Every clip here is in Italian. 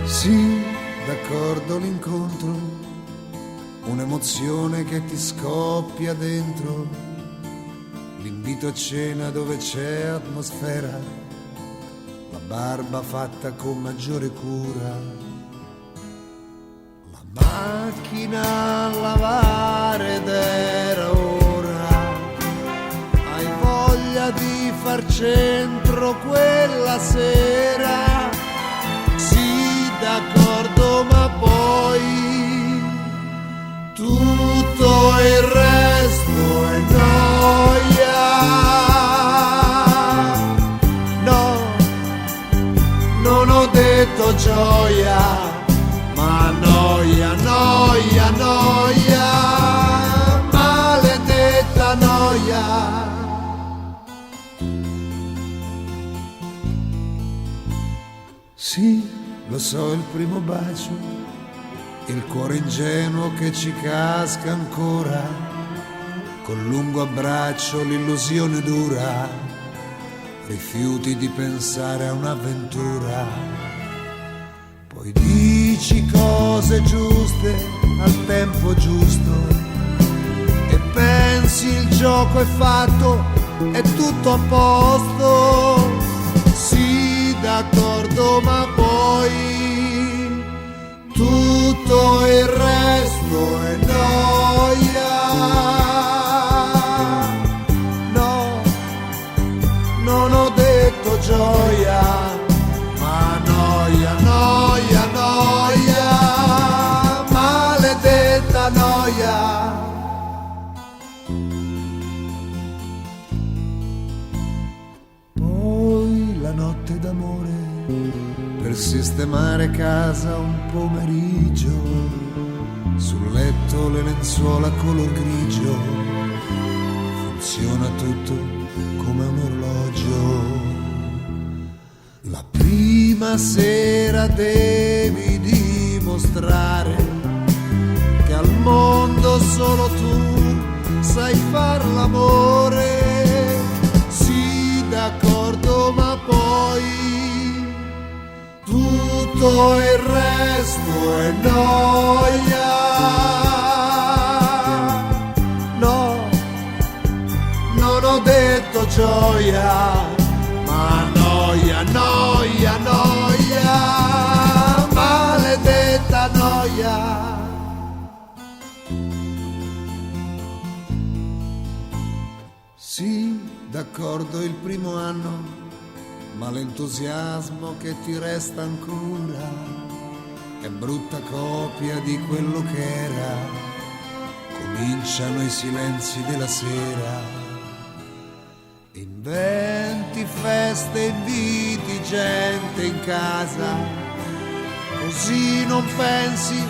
Sì, d'accordo l'incontro, un'emozione che ti scoppia dentro, l'invito a cena dove c'è atmosfera, la barba fatta con maggiore cura, la macchina a lavare ed era ora, hai voglia di far centro quella sera. D'accordo, ma poi tutto il resto è noia. No, non ho detto gioia, ma noia, noia, noia, maledetta noia. Sì, lo so, il primo bacio, il cuore ingenuo che ci casca ancora, col lungo abbraccio l'illusione dura, rifiuti di pensare a un'avventura. Poi dici cose giuste al tempo giusto e pensi il gioco è fatto, è tutto a posto. Sì, d'accordo, ma poi tutto il resto è noia. No, non ho detto gioia, ma noia, noia, noia, maledetta noia. La notte d'amore per sistemare casa un pomeriggio, sul letto le lenzuola color grigio, funziona tutto come un orologio. La prima sera devi dimostrare che al mondo solo tu sai far l'amore. D'accordo, ma poi tutto il resto è noia. No, non ho detto gioia, ma noia, noia, noia, maledetta noia. Sì, d'accordo il primo anno, ma l'entusiasmo che ti resta ancora è brutta copia di quello che era. Cominciano i silenzi della sera, inventi feste, inviti gente in casa, così non pensi,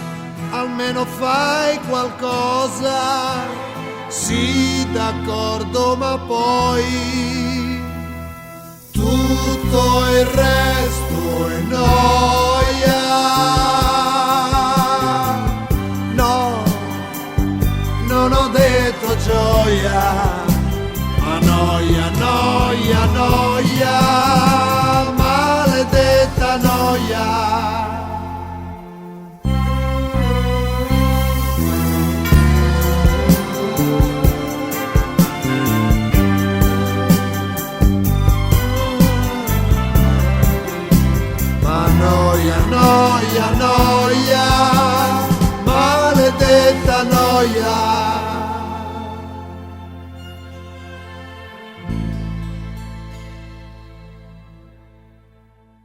almeno fai qualcosa. Sì, d'accordo, ma poi tutto il resto è noia. No, non ho detto gioia, ma noia, noia, noia, maledetta noia. Noia, noia, noia, maledetta noia.